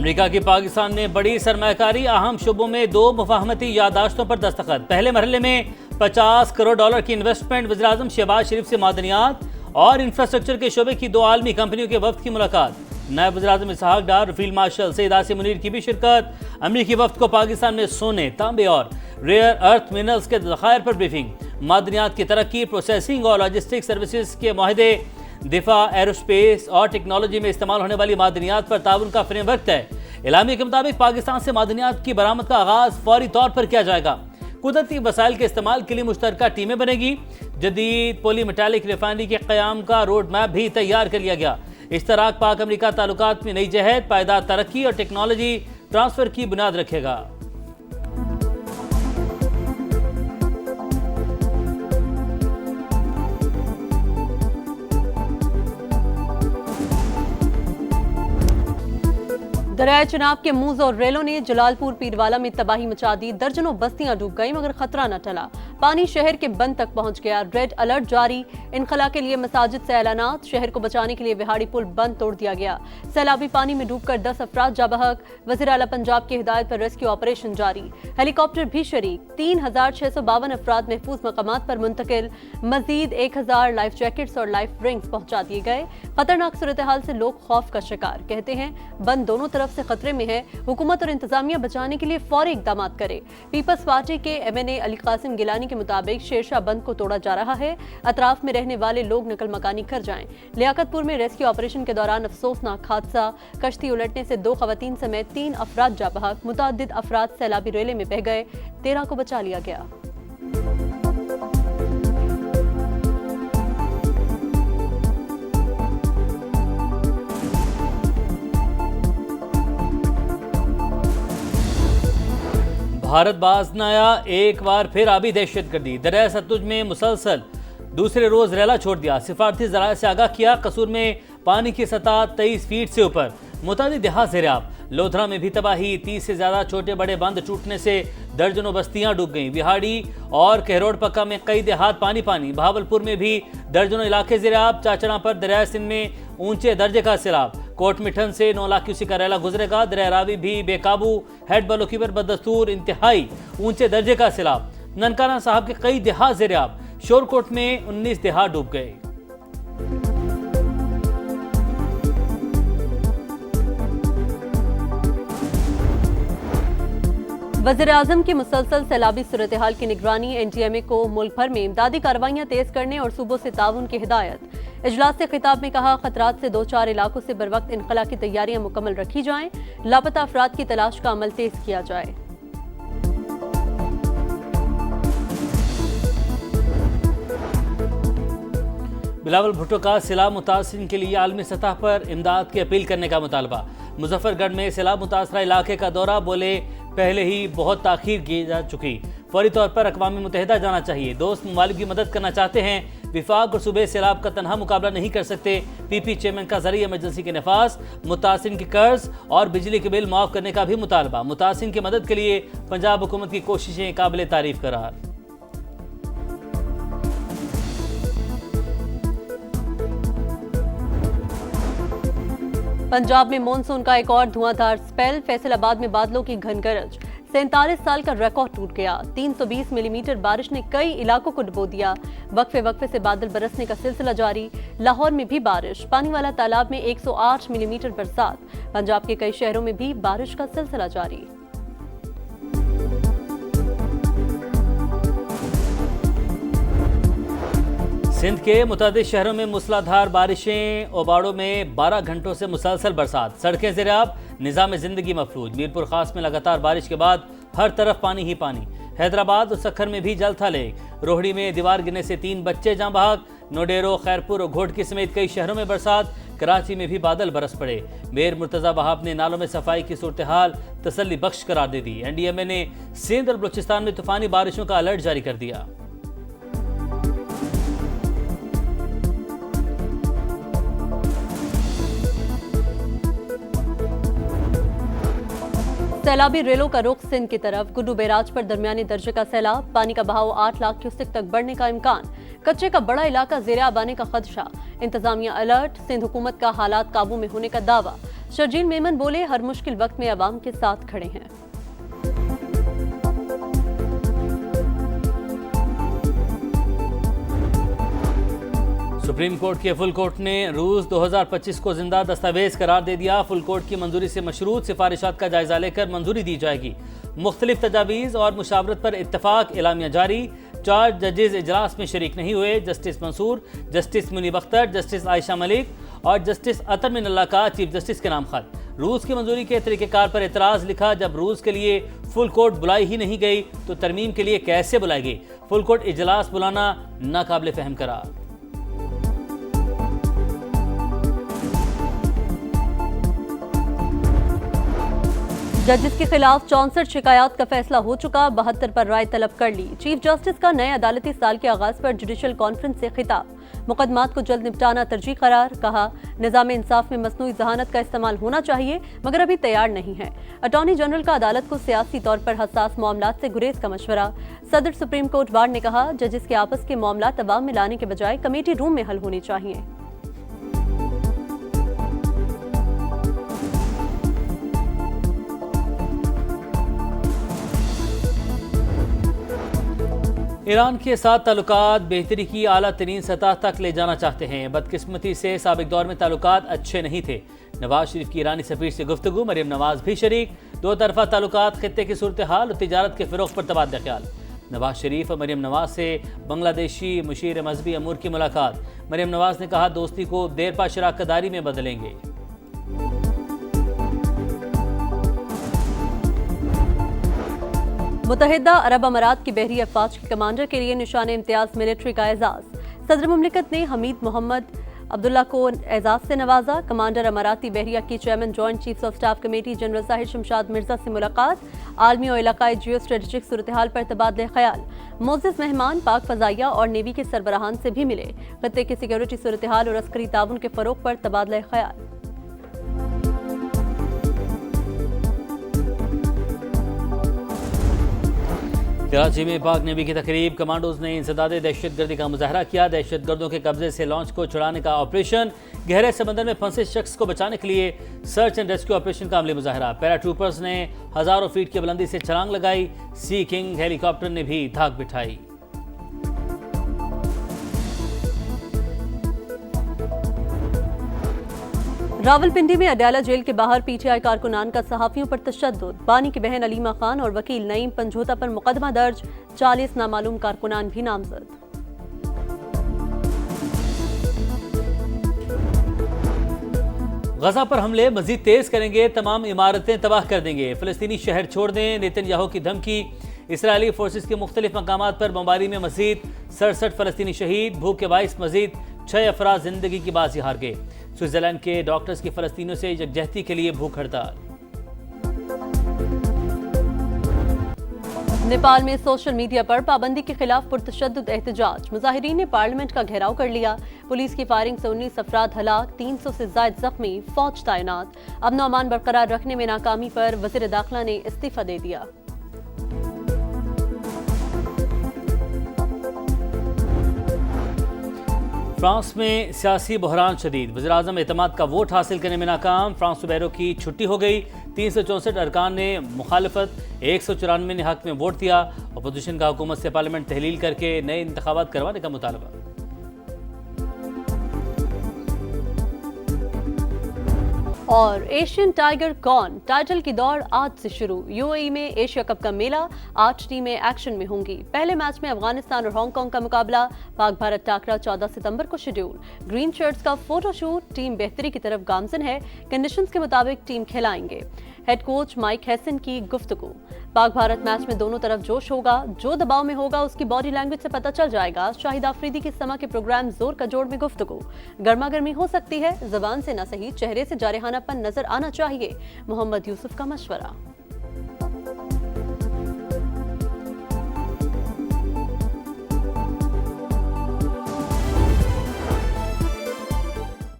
America की पाकिस्तान में बड़ी सरमायाकारी, अहम शुबों में 2 मुफाहमती यादाश्तों पर दस्तखत। पहले मरहले में $50 करोड़ की इन्वेस्टमेंट। वज़ीर-ए-आज़म शहबाज शरीफ से मादनियात और इंफ्रास्ट्रक्चर के शोबे की 2 आलमी कंपनियों के वफ्द की मुलाकात। नायब वज़ीर-ए-आज़म इसहाक डार, फील्ड मार्शल सैयद आसिम मुनीर की भी शिरकत। अमेरिकी वफ्द को पाकिस्तान में सोने, तांबे और रेयर अर्थ मिनरल्स के ज़खायर पर ब्रीफिंग। मादनियात की तरक्की, प्रोसेसिंग और लॉजिस्टिक सर्विसेज के माहिदे। दिफा, एरोस्पेस और टेक्नोलॉजी में इस्तेमाल होने वाली मादनियात पर ताउन का फ्रेमवर्क तय। एलामी के मुताबिक पाकिस्तान से मादनियात की बरामद का आगाज फौरी तौर पर किया जाएगा। कुदरती वसाइल के इस्तेमाल के लिए मुश्तरका टीमें बनेगी। जदीद पॉली मेटालिक रिफाइनरी के क़याम का रोड मैप भी तैयार कर लिया गया। इश्तराक पाक अमेरिका ताल्लुकात में नई जहद, पायदार तरक्की और टेक्नोलॉजी ट्रांसफर की बुनियाद रखेगा। दरियाए चिनाब के मूज और रेलों ने जलालपुर पीरवाला में तबाही मचा दी। दर्जनों बस्तियां डूब गईं मगर खतरा न टला। पानी शहर के बंद तक पहुंच गया। रेड अलर्ट जारी। इनखला के लिए मसाजिद से ऐलानात। शहर को बचाने के लिए विहाड़ी पुल बंद तोड़ दिया गया। सैलाबी पानी में डूबकर 10 अफराद जा बहक। वज़ीर आला पंजाब की हिदायत पर रेस्क्यू ऑपरेशन जारी। हेलीकॉप्टर भी शरीक। 3652 अफराद महफूज मकामात पर मुंतकिल। मजीद 1000 लाइफ जैकेट्स और लाइफ रिंग्स पहुंचा दिए गए। खतरनाक सूरत हाल से लोग खौफ का शिकार। कहते हैं बंद दोनों तरफ से खतरे में है। हुकूमत और इंतजामिया बचाने के लिए फौरी इकदाम करे। पीपल्स पार्टी के MNA अली कासिम गिलानी के मुताबिक शेरशाह बंद को तोड़ा जा रहा है। अतराफ में रहने वाले लोग नकल मकानी कर जाएं। लियाकतपुर में रेस्क्यू ऑपरेशन के दौरान अफसोसनाक हादसा। कश्ती उलटने से 2 खवातीन समेत 3 अफराद जा बहक। मुतअद्दिद अफराद सैलाबी रेले में बह गए। 13 को बचा लिया गया। भारत बाज न आया, एक बार फिर आबी दहशतगर्दी। दरिया सतलुज में मुसलसल दूसरे रोज रेला छोड़ दिया। सिफारती जराये से आगाह किया। कसूर में पानी की सतह 23 फीट से ऊपर। मुतादिद देहात ज़ेर-ए-आब। लोधरा में भी तबाही। 30 से ज्यादा छोटे बड़े बंद टूटने से दर्जनों बस्तियां डूब गईं। विहाड़ी और कहरोड पक्का में कई देहात पानी पानी। भावलपुर में भी दर्जनों इलाके ज़ेर-ए-आब। चाचड़ा पर दरिया सिंध में ऊंचे दर्जे का सैलाब। कोट मिठन से 9 लाख क्यूसेक का रेला गुजरेगा। दरिया रावी भी बेकाबू। हेड बलोकी पर बदस्तूर इंतहाई ऊंचे दर्जे का सैलाब। ननकाना साहब के कई देहात ज़ेर-ए-आब। शोरकोट में 19 देहात डूब गए। वज़ीर-ए-आज़म की मुसलसल सैलाबी सूरत हाल की निगरानी। NTMA को मुल्क भर में इमदादी कार्रवाइयाँ तेज करने और सूबों से ताउन की हिदायत। इजलास से खिताब में कहा खतरात से 2-4 इलाकों से बर वक्त इनखला की तैयारियां मुकम्मल रखी जाएं। लापता अफराद की तलाश का अमल तेज किया जाए। बिलावल भुट्टो का सैलाब मुतासिरीन के लिए आलमी सतह पर इमदाद की अपील करने का मुतालबा। मुजफ्फरगढ़ में सैलाब मुतासरा इलाके का दौरा। बोले पहले ही बहुत ताखीर की जा चुकी। फौरी तौर पर अक़वाम मुत्तहिदा जाना चाहिए। दोस्त ममालिक की मदद करना चाहते हैं। विफाक और सूबे सैलाब का तनहा मुकाबला नहीं कर सकते। PP चेयरमैन का ज़रिए इमरजेंसी के नफाज। मुतासिरीन के कर्ज और बिजली के बिल माफ़ करने का भी मुतालबा। मुतासिरीन की मदद के लिए पंजाब हुकूमत की कोशिशें काबिल तारीफ करार। पंजाब में मॉनसून का एक और धुआंधार स्पेल। फैसलाबाद में बादलों की घनगरज। 47 साल का रिकॉर्ड टूट गया। 320 मिलीमीटर बारिश ने कई इलाकों को डुबो दिया। वक्फे वक्फे से बादल बरसने का सिलसिला जारी। लाहौर में भी बारिश। पानी वाला तालाब में 108 मिलीमीटर बरसात। पंजाब के कई शहरों में भी बारिश का सिलसिला जारी। सिंध के मुतादिद शहरों में मूसलाधार बारिशें। ओबाड़ों में 12 घंटों से मुसलसल बरसात। सड़कें ज़ेर-ए-आब। निज़ाम ज़िंदगी मफलूज। मीरपुर खास में लगातार बारिश के बाद हर तरफ पानी ही पानी। हैदराबाद और सखर में भी जल था लेक। रोहड़ी में दीवार गिरने से 3 बच्चे जाँ बहक। नोडेरो, खैरपुर और घोटकी समेत कई शहरों में बरसात। कराची में भी बादल बरस पड़े। मेयर मुर्तज़ा वहाब ने नालों में सफाई की सूरत हाल तसल्ली बख्श करार दे दी। NDMA ने सिंध और बलूचिस्तान में तूफानी बारिशों का अलर्ट जारी कर दिया। सैलाबी रेलों का रुख सिंध की तरफ। गुड्डू बैराज पर दरमियाने दर्जे का सैलाब। पानी का बहाव 8 लाख क्यूसेक तक बढ़ने का इम्कान। कच्चे का बड़ा इलाका ज़ेर-ए-आब आने का खदशा। इंतजामिया अलर्ट। सिंध हुकूमत का हालात काबू में होने का दावा। शर्जील मेमन बोले, हर मुश्किल वक्त में अवाम के साथ खड़े हैं। सुप्रीम कोर्ट के फुल कोर्ट ने रूस 2025 को जिंदा दस्तावेज करार दे दिया। फुल कोर्ट की मंजूरी से मशरूत सिफारिशात का जायजा लेकर मंजूरी दी जाएगी। मुख्तलिफ तजावीज़ और मुशावरत पर इत्तफाक एलामिया जारी। 4 जजेज इजलास में शरीक नहीं हुए। Justice Mansoor, justice Muneeb Akhtar, justice Ayesha Malik और जस्टिस अतर मिनल्ला का चीफ जस्टिस के नाम खत। रूस की मंजूरी के तरीक़ेकार पर एतराज़ लिखा, जब रूस के लिए फुल कोर्ट बुलाई ही नहीं गई तो तरमीम के लिए कैसे बुलाई गई। फुल कोर्ट इजलास बुलाना नाकाबिल फहम करार। जजेस के खिलाफ 64 शिकायत का फैसला हो चुका, 72 पर राय तलब कर ली। चीफ जस्टिस का नए अदालती साल के आगाज पर जुडिशल कॉन्फ्रेंस से खिताब। मुकदमात को जल्द निपटाना तरजीह करार। कहा, निज़ाम इंसाफ में मसनूई जहानत का इस्तेमाल होना चाहिए मगर अभी तैयार नहीं है। अटॉर्नी जनरल का अदालत को सियासी तौर पर हसास मामलात से गुरेज का मशवरा। सदर सुप्रीम कोर्ट बार ने कहा, जजेस के आपस के मामलात अवाम में लाने के बजाय कमेटी रूम में हल होने चाहिए। ईरान के साथ ताल्लुकात बेहतरी की आला तरीन सतह तक ले जाना चाहते हैं। बदकिस्मती से साबिक दौर में ताल्लुकात अच्छे नहीं थे। नवाज शरीफ की ईरानी सफीर से गुफ्तगू, मरियम नवाज भी शरीक। 2 तरफा ताल्लुकात, खित्ते की सूरत हाल और तिजारत के फ़रोग़ पर तबादला ख्याल। नवाज शरीफ और मरियम नवाज से बांग्लादेशी मुशीर मजहबी अमूर की मुलाकात। मरियम नवाज ने कहा, दोस्ती को देरपा शराकतदारी में बदलेंगे। मुत्तहिदा अरब अमारात की बहरी अफवाज के कमांडर के लिए निशान इम्तियाज मिलिट्री का एजाज। सदर मुमलिकत ने हमीद मोहम्मद अब्दुल्ला को एजाज से नवाजा। कमांडर अमाराती बहरिया की chairman joint chiefs of staff committee general Sahir Shamshad Mirza से मुलाकात। आलमी और इलाकाई जियो स्ट्रेटेजिक सूरत हाल पर तबादले ख्याल। मोअज़्ज़ज़ मेहमान पाक फ़ज़ाइया और नेवी के सरबराहान से भी मिले। खत्ते की सिक्योरिटी सूरत हाल और अस्करी ताउन के फ़रोग़ पर तबादला ख्याल। कराची में पाक नेवी की तकरीब। कमांडोज ने इंसदादे दहशतगर्दी का मुजाहरा किया। दहशतगर्दों के कब्जे से लॉन्च को छुड़ाने का ऑपरेशन। गहरे समंदर में फंसे शख्स को बचाने के लिए सर्च एंड रेस्क्यू ऑपरेशन का अमली मुजाहरा। पैराट्रूपर्स ने हजारों फीट की बुलंदी से छलांग लगाई। सी किंग हेलीकॉप्टर ने भी धाक बिठाई। रावलपिंडी में अडयाला जेल के बाहर पीटीआई कारकुनान का सहाफियों पर तशद्दुद। बानी की बहन अलीमा खान और वकील नईम पंजोता पर मुकदमा दर्ज। 40 नामालूम कारकुनान भी नामजद। गजा पर हमले मजीद तेज करेंगे, तमाम इमारतें तबाह कर देंगे। फिलिस्तीनी शहर छोड़ दें, नेतन्याहू की धमकी। इसराइली फोर्सेस के मुख्तलिफ मकामात पर बमबारी में मजीद 67 फलस्तीनी शहीद। भूख के बाइस मजीद 6 अफराद जिंदगी की बाजी हार गए। स्विट्जरलैंड के डॉक्टर्स की फलस्तीनियों से यकजहती के लिए भूख हड़ताल। नेपाल में सोशल मीडिया पर पाबंदी के खिलाफ पुरतशद्दुद एहतजाज। मुजाहिरीन ने पार्लियामेंट का घेराव कर लिया। पुलिस की फायरिंग से 19 अफराद हलाक, 300 से ज्यादा जख्मी, फौज तैनात। अमन और अमान बरकरार रखने में नाकामी पर वजीर दाखिला ने इस्तीफा दे दिया। फ्रांस में सियासी बहरान शदीद। वज़ीर-ए-आज़म एतमाद का वोट हासिल करने में नाकाम। फ्रांस सुबेरों की छुट्टी हो गई। 364 अरकान ने मुखालफत, 194 ने हक में वोट दिया। अपोजिशन का हुकूमत से पार्लियामेंट तहलील करके नए इंतखाबात करवाने का मुतालबा। और एशियन टाइगर कौन टाइटल की दौड़ आज से शुरू। यूएई में एशिया कप का मेला, 8 टीमें एक्शन में होंगी। पहले मैच में अफगानिस्तान और हांगकांग का मुकाबला। पाक भारत टाकरा 14 सितंबर को शेड्यूल। ग्रीन शर्ट्स का फोटोशूट। टीम बेहतरी की तरफ गामजन है। कंडीशंस के मुताबिक टीम खिलाएंगे। हेड कोच माइक हैसन की गुफ्तगू। पाक भारत मैच में दोनों तरफ जोश होगा। जो दबाव में होगा उसकी बॉडी लैंग्वेज से पता चल जाएगा। शाहिद आफरीदी के समा के प्रोग्राम जोर का जोड़ में गुफ्तगू। गर्मा गर्मी हो सकती है, जबान से न सही चेहरे से जारहानापन नजर आना चाहिए। मोहम्मद यूसुफ का मशवरा।